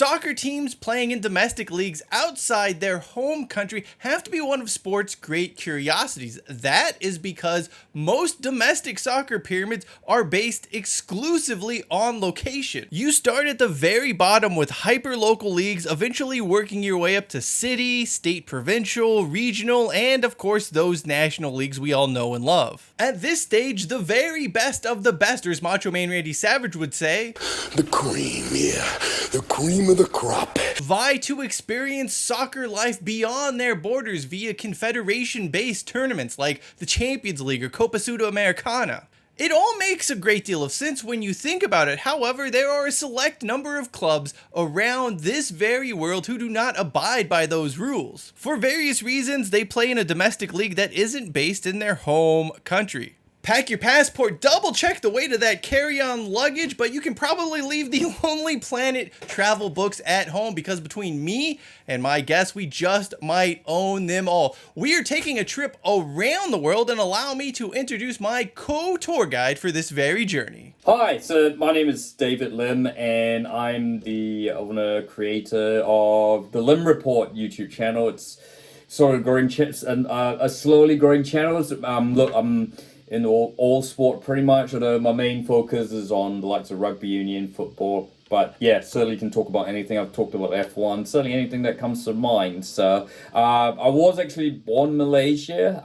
Soccer teams playing in domestic leagues outside their home country have to be one of sport's great curiosities. That is because most domestic soccer pyramids are based exclusively on location. You start at the very bottom with hyper-local leagues, eventually working your way up to city, state, provincial, regional, and of course those national leagues we all know and love. At this stage, the very best of the best, or as Macho Man Randy Savage would say, the cream, yeah, the cream of the crop. Vie to experience soccer life beyond their borders via confederation-based tournaments like the Champions League or Copa Sudamericana. It all makes a great deal of sense when you think about it. However, there are a select number of clubs around this very world who do not abide by those rules. For various reasons, they play in a domestic league that isn't based in their home country. Pack your passport, double check the weight of that carry-on luggage, but you can probably leave the Lonely Planet travel books at home because between me and my guests, we just might own them all. We are taking a trip around the world, and allow me to introduce my co-tour guide for this very journey. Hi, so my name is David Lim, and I'm the owner, creator of the Lim Report YouTube channel. It's sort of growing and a slowly growing channel. Look, I'm in all sport pretty much, although my main focus is on the likes of rugby union, football. But yeah, certainly can talk about anything. I've talked about F1, certainly anything that comes to mind. So I was actually born in Malaysia,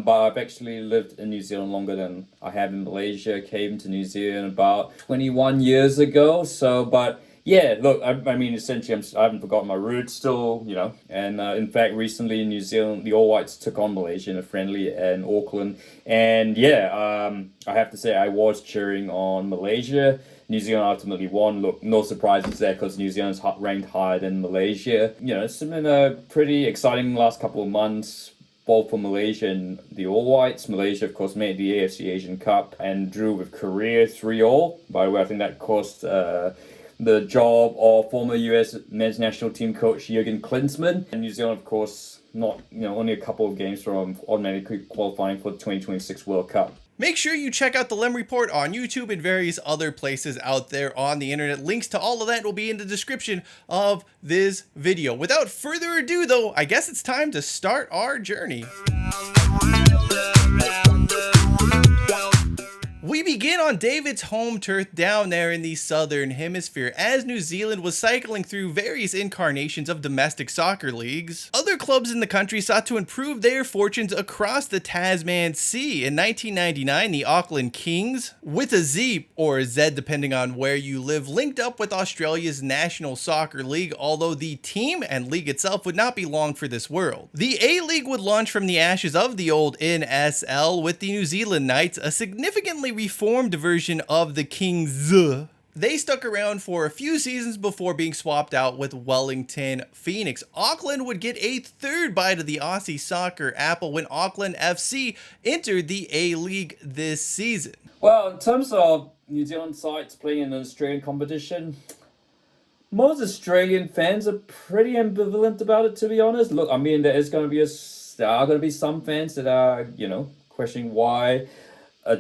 but I've actually lived in New Zealand longer than I have in Malaysia. Came to New Zealand about 21 years ago. So, but yeah, look, I mean, essentially, I haven't forgotten my roots still, you know. And in fact, recently in New Zealand, the All Whites took on Malaysia in a friendly in Auckland. And yeah, I have to say I was cheering on Malaysia. New Zealand ultimately won. Look, no surprises there because New Zealand's ranked higher than Malaysia. You know, it's been a pretty exciting last couple of months, both for Malaysia and the All Whites. Malaysia, of course, made the AFC Asian Cup and drew with Korea 3-3. By the way, I think that cost the job of former US men's national team coach Jurgen Klinsmann. And New Zealand, of course, not, only a couple of games from automatically qualifying for the 2026 World Cup. Make sure you check out the Lim Report on YouTube and various other places out there on the internet. Links to all of that will be in the description of this video. Without further ado, though, I guess it's time to start our journey. We begin on David's home turf down there in the southern hemisphere as New Zealand was cycling through various incarnations of domestic soccer leagues. Other clubs in the country sought to improve their fortunes across the Tasman Sea. In 1999, the Auckland Kings, with a Z or a Z depending on where you live, linked up with Australia's National Soccer League, although the team and league itself would not be long for this world. The A-League would launch from the ashes of the old NSL with the New Zealand Knights, a significantly reformed version of the Kings. They stuck around for a few seasons before being swapped out with Wellington Phoenix. Auckland would get a third bite of the Aussie soccer apple when Auckland FC entered the A-League this season. Well, in terms of New Zealand sides playing in an Australian competition, most Australian fans are pretty ambivalent about it, to be honest. Look, I mean, there are going to be some fans that are, questioning why not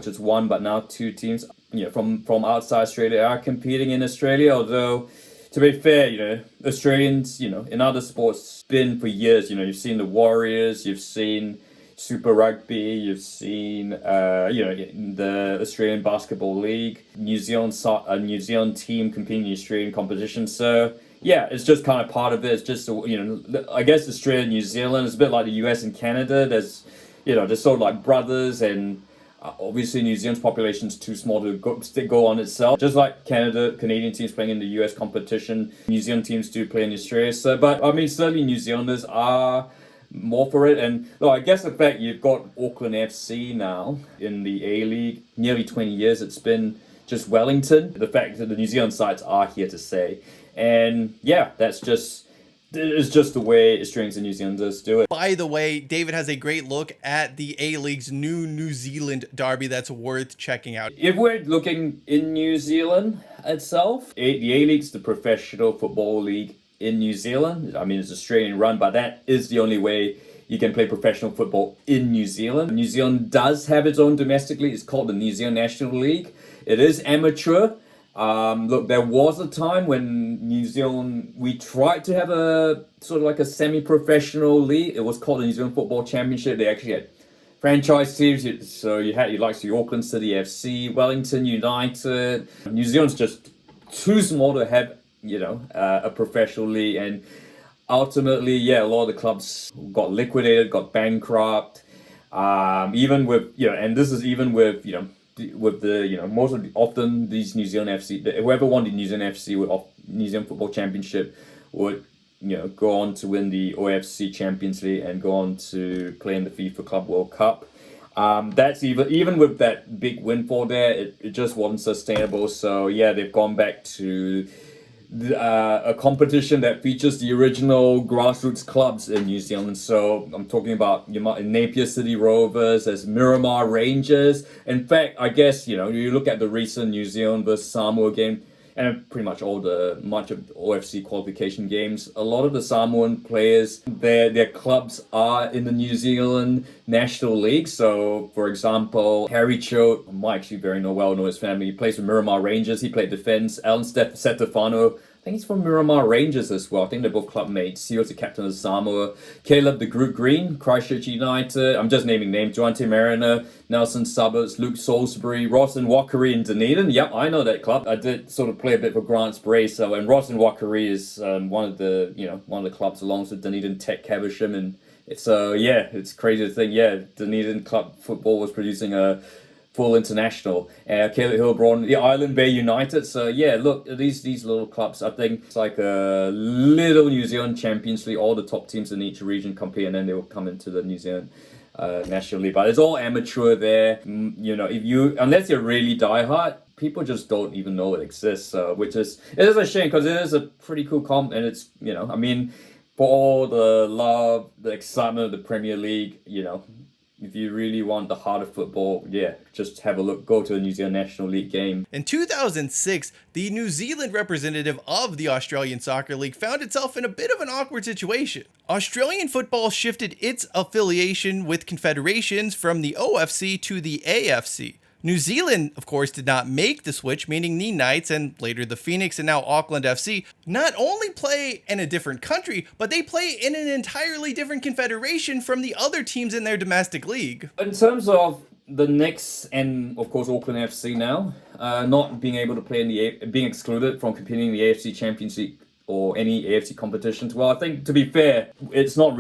just one but now two teams, from outside Australia are competing in Australia. Although, to be fair, Australians, in other sports, been for years. You've seen the Warriors, you've seen Super Rugby, you've seen the Australian Basketball League, New Zealand team competing in the Australian competition. So yeah, it's just kind of part of it. It's just I guess Australia and New Zealand is a bit like the US and Canada. There's sort of like brothers, and obviously New Zealand's population is too small to go on itself. Just like Canadian teams playing in the US competition, New Zealand teams do play in Australia. So, but I mean, certainly New Zealanders are more for it. And look, I guess the fact you've got Auckland FC now in the A-League, nearly 20 years it's been just Wellington. The fact that the New Zealand sides are here to stay. And yeah, it's just the way Australians and New Zealanders do it. By the way, David has a great look at the A-League's new New Zealand derby that's worth checking out. If we're looking in New Zealand itself, the A-League's the professional football league in New Zealand. I mean, it's Australian run, but that is the only way you can play professional football in New Zealand. New Zealand does have its own domestic league. It's called the New Zealand National League. It is amateur. Look, there was a time when New Zealand, we tried to have a sort of like a semi-professional league. It was called the New Zealand Football Championship. They actually had franchise teams. So you had like the Auckland City FC, Wellington United. New Zealand's just too small to have, a professional league. And ultimately, yeah, a lot of the clubs got liquidated, got bankrupt. Even with, and this is even with, with the most of often these New Zealand FC, whoever won the New Zealand FC would New Zealand Football Championship would go on to win the OFC Champions League and go on to play in the FIFA Club World Cup. That's even with that big windfall there, it just wasn't sustainable. So yeah, they've gone back to a competition that features the original grassroots clubs in New Zealand. So I'm talking about Napier City Rovers, there's Miramar Rangers. In fact, I guess you look at the recent New Zealand versus Samoa game, and pretty much much of the OFC qualification games. A lot of the Samoan players, their clubs are in the New Zealand National League. So, for example, Harry Cho, I might actually well know his family. He plays for Miramar Rangers. He played defense. Alan Stefano, I think he's from Miramar Rangers as well. I think they're both club mates. He was the captain of Samoa. Caleb the Group Green, Christchurch United. I'm just naming names. Joante Mariner, Nelson Suburbs, Luke Salisbury, Ross and Wakari in Dunedin. Yep, I know that club. I did sort of play a bit for Grants Bray. So, and Ross and Wakari is one of the clubs alongside Dunedin Tech Caversham. And it's it's crazy to think. Yeah, Dunedin club football was producing a full international. Caleb Hillbron, the Island Bay United. So yeah, look, these little clubs, I think it's like a little New Zealand Champions League. All the top teams in each region compete, and then they will come into the New Zealand National League. But it's all amateur there. Unless you're really diehard, people just don't even know it exists. It is a shame because it is a pretty cool comp, and it's for all the love, the excitement of the Premier League, if you really want the heart of football, just have a look. Go to a New Zealand National League game. In 2006, the New Zealand representative of the Australian Soccer League found itself in a bit of an awkward situation. Australian football shifted its affiliation with confederations from the OFC to the AFC. New Zealand, of course, did not make the switch, meaning the Knights and later the Phoenix and now Auckland FC not only play in a different country, but they play in an entirely different confederation from the other teams in their domestic league. In terms of the Knicks and, of course, Auckland FC now, not being able to play being excluded from competing in the AFC Champions League or any AFC competitions, well, I think, to be fair, it doesn't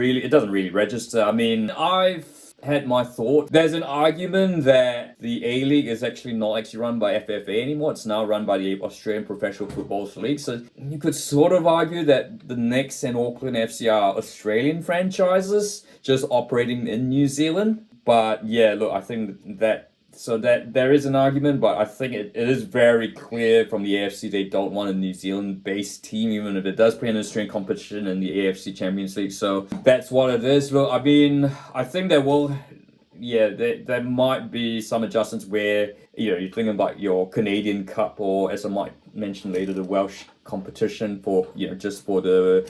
really register. I mean, I've had my thought. There's an argument that the A-League is actually not run by FFA anymore. It's now run by the Australian Professional Football League. So you could sort of argue that the Knicks and Auckland FC are Australian franchises just operating in New Zealand. But yeah, look, I think that there is an argument, but I think it is very clear from the AFC they don't want a New Zealand-based team, even if it does play in an Australian competition in the AFC Champions League. So that's what it is. Well, I mean, I think there might be some adjustments where, you're thinking about your Canadian Cup or, as I might mention later, the Welsh competition for, just for the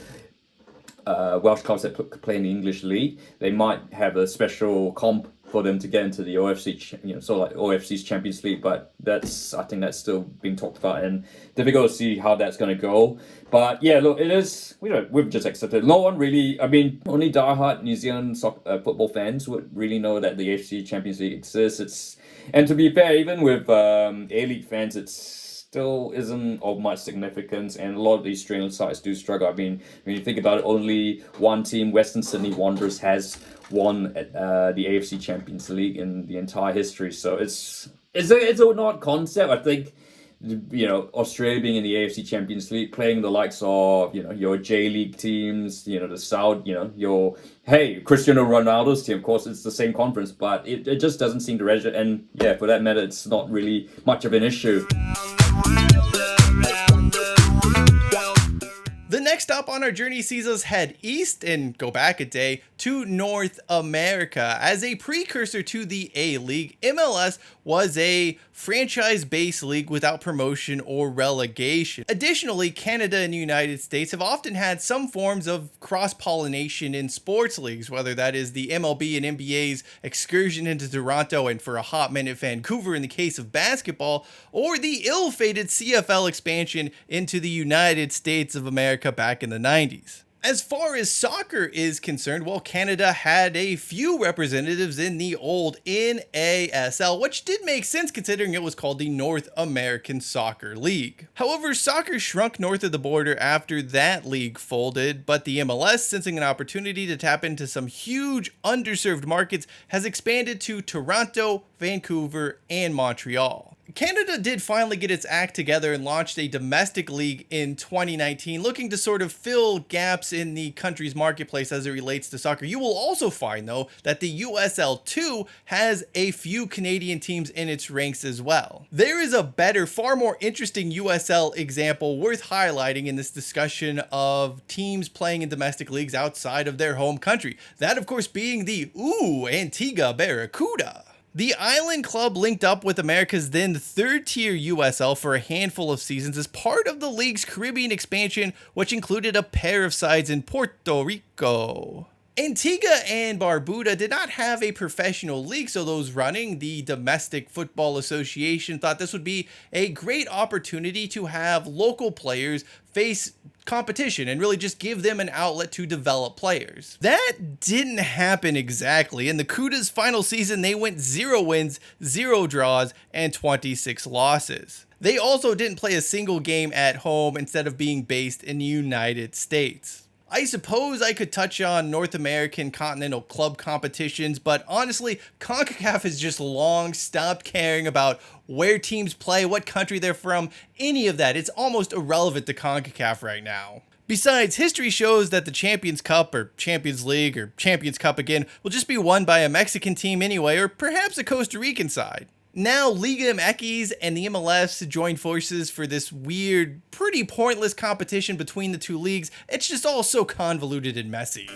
Welsh clubs that play in the English League. They might have a special comp for them to get into the OFC, sort of like OFC's Champions League, but I think that's still being talked about and difficult to see how that's going to go. But yeah, look, it is, we've just accepted. No one really, only diehard New Zealand football fans would really know that the AFC Champions League exists. And to be fair, even with A-League fans, it still isn't of much significance, and a lot of these Australian sides do struggle. I mean, when you think about it, only one team, Western Sydney Wanderers, has won the AFC Champions League in the entire history. So it's an odd concept. I think Australia being in the AFC Champions League, playing the likes of your J League teams, the South, your Cristiano Ronaldo's team. Of course, it's the same conference, but it just doesn't seem to register. And yeah, for that matter, it's not really much of an issue. The next stop on our journey sees us head east and go back a day to North America. As a precursor to the A-League, MLS was a franchise-based league without promotion or relegation. Additionally, Canada and the United States have often had some forms of cross-pollination in sports leagues, whether that is the MLB and NBA's excursion into Toronto and for a hot minute Vancouver in the case of basketball, or the ill-fated CFL expansion into the United States of America back in the 90s. As far as soccer is concerned, well, Canada had a few representatives in the old NASL, which did make sense considering it was called the North American Soccer League. However, soccer shrunk north of the border after that league folded, but the MLS, sensing an opportunity to tap into some huge underserved markets, has expanded to Toronto, Vancouver, and Montreal. Canada did finally get its act together and launched a domestic league in 2019, looking to sort of fill gaps in the country's marketplace as it relates to soccer. You will also find, though, that the USL 2 has a few Canadian teams in its ranks as well. There is a better, far more interesting USL example worth highlighting in this discussion of teams playing in domestic leagues outside of their home country. That, of course, being the Antigua Barracuda. The Island Club linked up with America's then third-tier USL for a handful of seasons as part of the league's Caribbean expansion, which included a pair of sides in Puerto Rico. Antigua and Barbuda did not have a professional league, so those running the Domestic Football Association thought this would be a great opportunity to have local players face competition and really just give them an outlet to develop players. That didn't happen exactly. In the Cuda's final season, they went 0 wins, 0 draws, and 26 losses. They also didn't play a single game at home instead of being based in the United States. I suppose I could touch on North American continental club competitions, but honestly, CONCACAF has just long stopped caring about where teams play, what country they're from, any of that. It's almost irrelevant to CONCACAF right now. Besides, history shows that the Champions Cup or Champions League or Champions Cup again will just be won by a Mexican team anyway, or perhaps a Costa Rican side. Now, Liga MX and the MLS joined forces for this weird, pretty pointless competition between the two leagues. It's just all so convoluted and messy.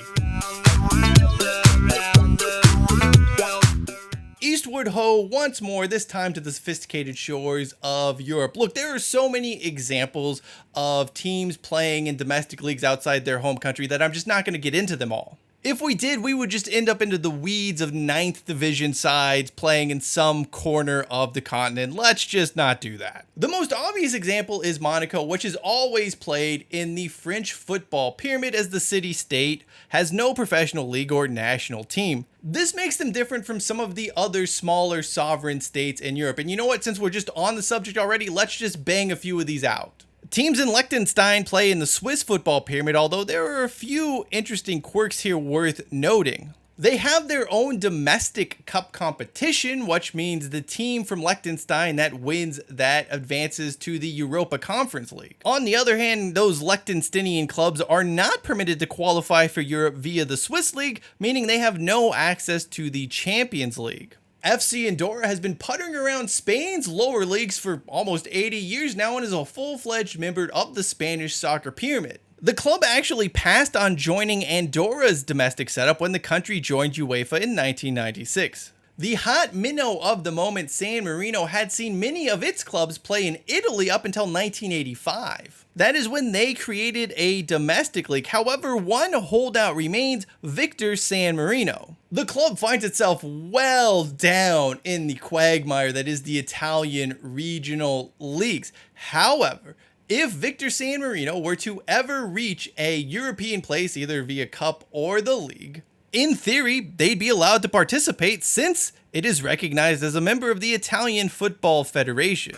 Eastward ho once more, this time to the sophisticated shores of Europe. Look, there are so many examples of teams playing in domestic leagues outside their home country that I'm just not going to get into them all. If we did, we would just end up into the weeds of 9th division sides playing in some corner of the continent. Let's just not do that. The most obvious example is Monaco, which has always played in the French football pyramid as the city-state has no professional league or national team. This makes them different from some of the other smaller sovereign states in Europe. And you know what? Since we're just on the subject already, let's just bang a few of these out. Teams in Liechtenstein play in the Swiss football pyramid, although there are a few interesting quirks here worth noting. They have their own domestic cup competition, which means the team from Liechtenstein that wins that advances to the Europa Conference League. On the other hand, those Liechtensteinian clubs are not permitted to qualify for Europe via the Swiss League, meaning they have no access to the Champions League. FC Andorra has been puttering around Spain's lower leagues for almost 80 years now and is a full-fledged member of the Spanish soccer pyramid. The club actually passed on joining Andorra's domestic setup when the country joined UEFA in 1996. The hot minnow of the moment, San Marino, had seen many of its clubs play in Italy up until 1985. That is when they created a domestic league. However, one holdout remains, Victor San Marino. The club finds itself well down in the quagmire that is the Italian regional leagues. However, if Victor San Marino were to ever reach a European place, either via cup or the league, in theory, they'd be allowed to participate since it is recognized as a member of the Italian Football Federation.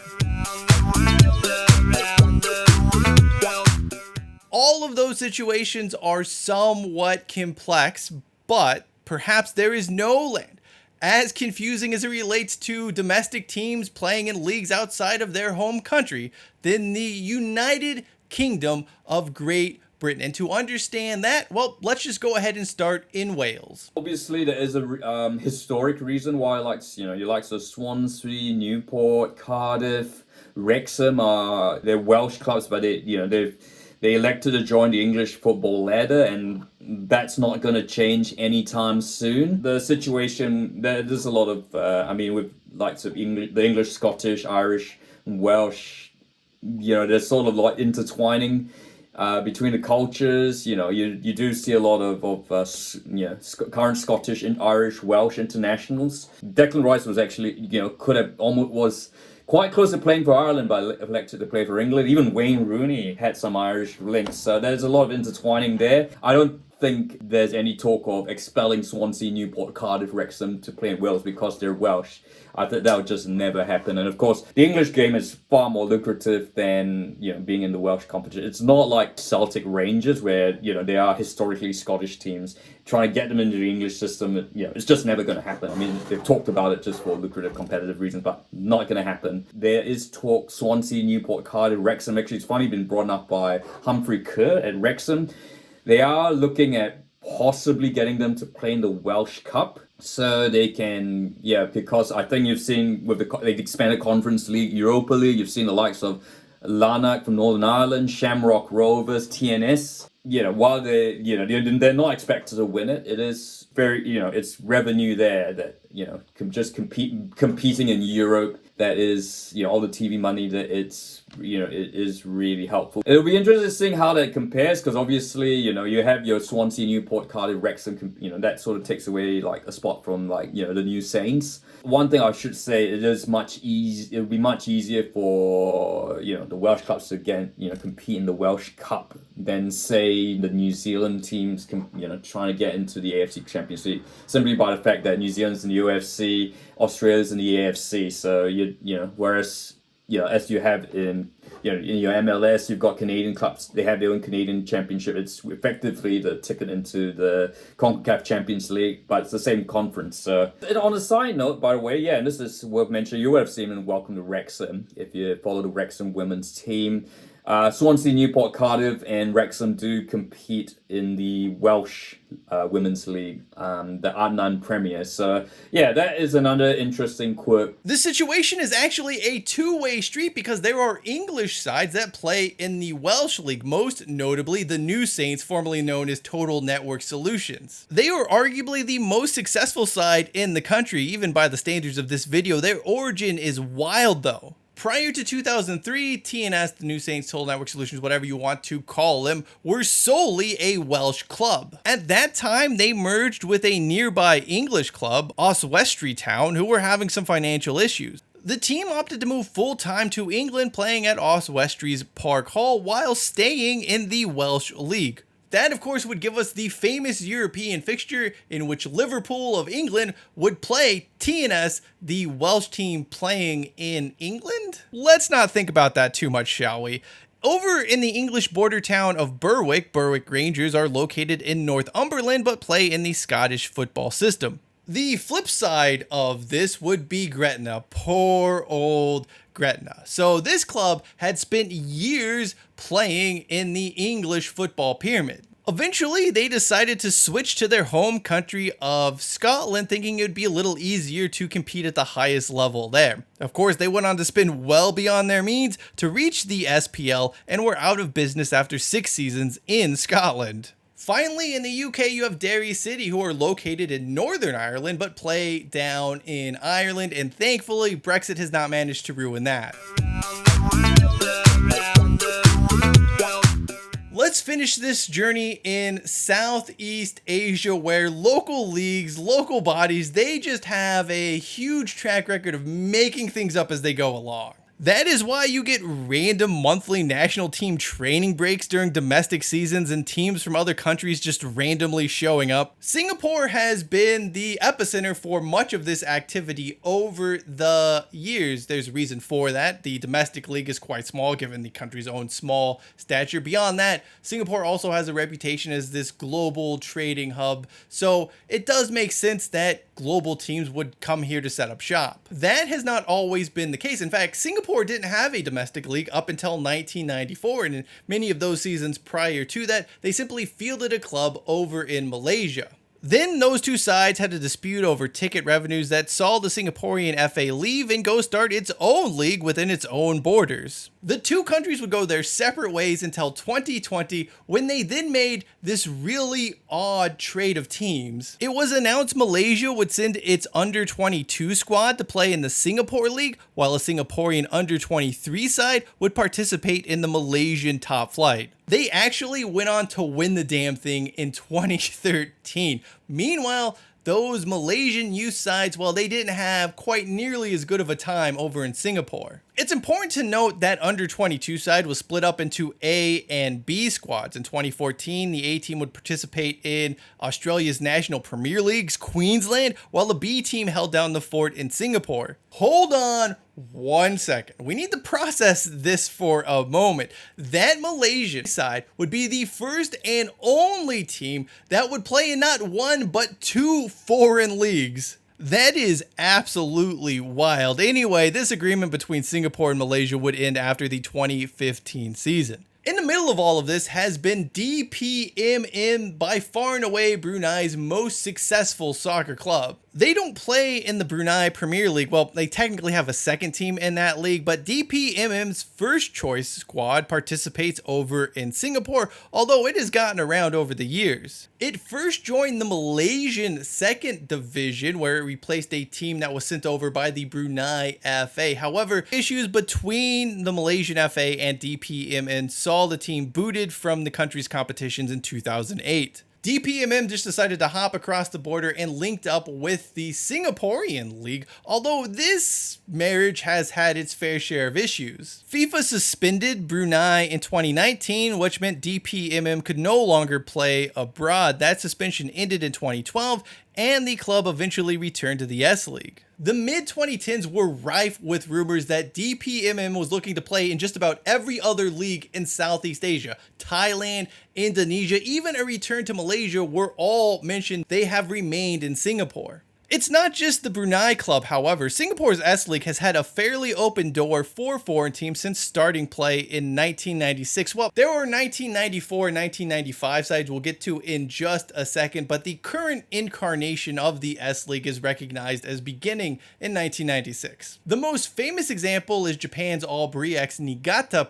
All of those situations are somewhat complex, but perhaps there is no land as confusing as it relates to domestic teams playing in leagues outside of their home country than the United Kingdom of Great Britain. And to understand that, well, let's just go ahead and start in Wales. Obviously, there is a historic reason why, you like Swansea, Newport, Cardiff, Wrexham are they're Welsh clubs, but they've They elected to join the English football ladder, and that's not going to change anytime soon. The situation, there's a lot of, with likes of the English, Scottish, Irish, and Welsh, there's sort of like intertwining between the cultures. You do see a lot of current Scottish and Irish, Welsh internationals. Declan Rice was actually, was quite close to playing for Ireland, but elected to play for England. Even Wayne Rooney had some Irish links, so there's a lot of intertwining there. I don't think there's any talk of expelling Swansea, Newport, Cardiff, Wrexham to play in Wales because they're Welsh. I think that would just never happen. And of course, the English game is far more lucrative than being in the Welsh competition. It's not like Celtic Rangers, where they are historically Scottish teams. Trying to get them into the English system, it's just never going to happen. I mean, they've talked about it just for lucrative competitive reasons, but not going to happen. There is talk Swansea, Newport, Cardiff, Wrexham. Actually, it's funny, been brought up by Humphrey Kerr at Wrexham. They are looking at possibly getting them to play in the Welsh Cup, so they can, because I think you've seen with the expanded Conference League, Europa League, you've seen the likes of Lanark from Northern Ireland, Shamrock Rovers, TNS. While they're not expected to win it, it is very, it's revenue there that, just competing in Europe. That is, all the TV money that it is really helpful. It'll be interesting seeing how that compares, because obviously, you have your Swansea, Newport, Cardiff, Wrexham, that sort of takes away like a spot from like, the New Saints. One thing I should say, it would be much easier for, the Welsh clubs to compete in the Welsh Cup than say the New Zealand teams trying to get into the AFC Champions League, simply by the fact that New Zealand's in the UFC, Australia's in the AFC. So whereas as you have in your MLS, you've got Canadian clubs, they have their own Canadian championship. It's effectively the ticket into the CONCACAF Champions League, but it's the same conference. So, and on a side note, by the way, and this is worth mentioning, you would have seen in Welcome to Wrexham if you follow the Wrexham women's team. Swansea, Newport, Cardiff, and Wrexham do compete in the Welsh Women's League, the Adnan Premier. So, that is another interesting quirk. This situation is actually a two-way street, because there are English sides that play in the Welsh League, most notably the New Saints, formerly known as Total Network Solutions. They are arguably the most successful side in the country, even by the standards of this video. Their origin is wild, though. Prior to 2003, TNS, the New Saints, Total Network Solutions, whatever you want to call them, were solely a Welsh club. At that time, they merged with a nearby English club, Oswestry Town, who were having some financial issues. The team opted to move full-time to England, playing at Oswestry's Park Hall while staying in the Welsh League. That, of course, would give us the famous European fixture in which Liverpool of England would play TNS, the Welsh team playing in England? Let's not think about that too much, shall we? Over in the English border town of Berwick, Berwick Rangers are located in Northumberland but play in the Scottish football system. The flip side of this would be Gretna. Poor old Gretna. So this club had spent years playing in the English football pyramid. Eventually, they decided to switch to their home country of Scotland, thinking it would be a little easier to compete at the highest level there. Of course, they went on to spend well beyond their means to reach the SPL and were out of business after 6 seasons in Scotland. Finally, in the UK, you have Derry City, who are located in Northern Ireland but play down in Ireland, and thankfully, Brexit has not managed to ruin that. Let's finish this journey in Southeast Asia, where local leagues, local bodies, they just have a huge track record of making things up as they go along. That is why you get random monthly national team training breaks during domestic seasons and teams from other countries just randomly showing up. Singapore has been the epicenter for much of this activity over the years. There's a reason for that. The domestic league is quite small given the country's own small stature. Beyond that, Singapore also has a reputation as this global trading hub, so it does make sense that global teams would come here to set up shop. That has not always been the case. In fact, Singapore didn't have a domestic league up until 1994, and in many of those seasons prior to that, they simply fielded a club over in Malaysia. Then those two sides had a dispute over ticket revenues that saw the Singaporean FA leave and go start its own league within its own borders. The two countries would go their separate ways until 2020, when they then made this really odd trade of teams. It was announced Malaysia would send its under-22 squad to play in the Singapore League, while a Singaporean under-23 side would participate in the Malaysian top flight. They actually went on to win the damn thing in 2013. Meanwhile, those Malaysian youth sides, well, they didn't have quite nearly as good of a time over in Singapore. It's important to note that under-22 side was split up into A and B squads. In 2014, the A team would participate in Australia's National Premier League's Queensland, while the B team held down the fort in Singapore. Hold on 1 second. We need to process this for a moment. That Malaysian side would be the first and only team that would play in not one but two foreign leagues. That is absolutely wild. Anyway, this agreement between Singapore and Malaysia would end after the 2015 season. In the middle of all of this has been DPMM, by far and away Brunei's most successful soccer club. They don't play in the Brunei Premier League. Well, they technically have a second team in that league, but DPMM's first choice squad participates over in Singapore, although it has gotten around over the years. It first joined the Malaysian second division, where it replaced a team that was sent over by the Brunei FA. However, issues between the Malaysian FA and DPMM saw the team booted from the country's competitions in 2008. DPMM just decided to hop across the border and linked up with the Singaporean league, although this marriage has had its fair share of issues. FIFA suspended Brunei in 2019, which meant DPMM could no longer play abroad. That suspension ended in 2012, and the club eventually returned to the S League. The mid-2010s were rife with rumors that DPMM was looking to play in just about every other league in Southeast Asia. Thailand, Indonesia, even a return to Malaysia were all mentioned. They have remained in Singapore. It's not just the Brunei club, however. Singapore's S League has had a fairly open door for foreign teams since starting play in 1996. Well, there were 1994 and 1995 sides we'll get to in just a second, but the current incarnation of the S League is recognized as beginning in 1996. The most famous example is Japan's Albury x Niigata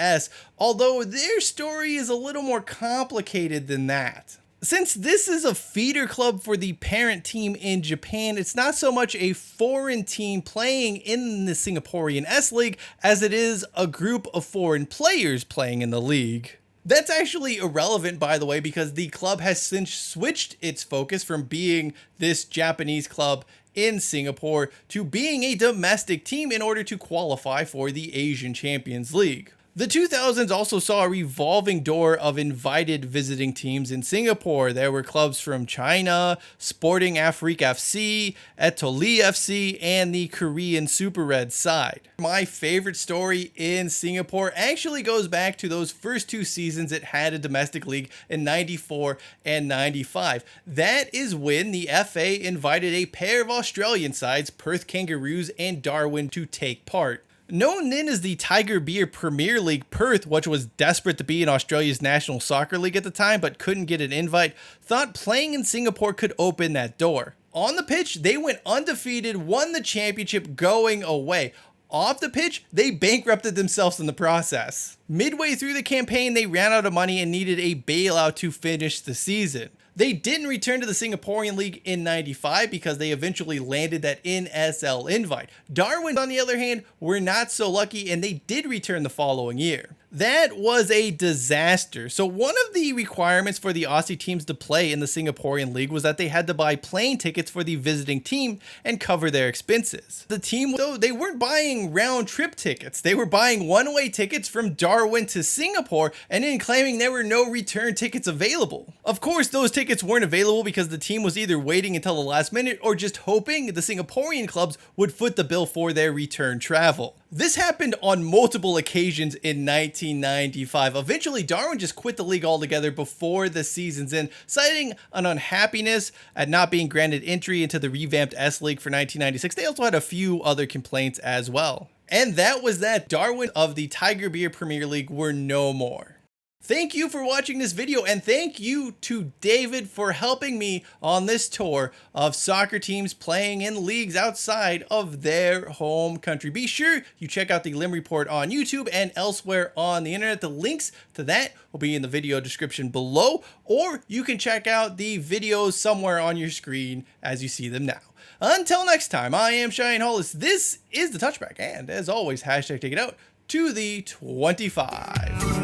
(S), although their story is a little more complicated than that. Since this is a feeder club for the parent team in Japan, it's not so much a foreign team playing in the Singaporean S League as it is a group of foreign players playing in the league. That's actually irrelevant, by the way, because the club has since switched its focus from being this Japanese club in Singapore to being a domestic team in order to qualify for the Asian Champions League. The 2000s also saw a revolving door of invited visiting teams in Singapore. There were clubs from China, Sporting Afrique FC, Etoli FC, and the Korean Super Red side. My favorite story in Singapore actually goes back to those first two seasons it had a domestic league in 94 and 95. That is when the FA invited a pair of Australian sides, Perth Kangaroos and Darwin, to take part. Known then as the Tiger Beer Premier League, Perth, which was desperate to be in Australia's National Soccer League at the time but couldn't get an invite, thought playing in Singapore could open that door. On the pitch, they went undefeated, won the championship going away. Off the pitch, they bankrupted themselves in the process. Midway through the campaign, they ran out of money and needed a bailout to finish the season. They didn't return to the Singaporean League in 95 because they eventually landed that NSL invite. Darwin, on the other hand, were not so lucky and they did return the following year. That was a disaster. So one of the requirements for the Aussie teams to play in the Singaporean League was that they had to buy plane tickets for the visiting team and cover their expenses. The team, though, they weren't buying round trip tickets. They were buying one-way tickets from Darwin to Singapore and then claiming there were no return tickets available. Of course, those tickets weren't available because the team was either waiting until the last minute or just hoping the Singaporean clubs would foot the bill for their return travel. This happened on multiple occasions in 1995. Eventually, Darwin just quit the league altogether before the season's end, citing an unhappiness at not being granted entry into the revamped S League for 1996. They also had a few other complaints as well. And that was that. Darwin of the Tiger Beer Premier League were no more. Thank you for watching this video, and thank you to David for helping me on this tour of soccer teams playing in leagues outside of their home country. Be sure you check out the Lim Report on YouTube and elsewhere on the internet. The links to that will be in the video description below, or you can check out the videos somewhere on your screen as you see them now. Until next time, I am Cheyenne Hollis. This is The Touchback, and as always, hashtag take it out to the 25.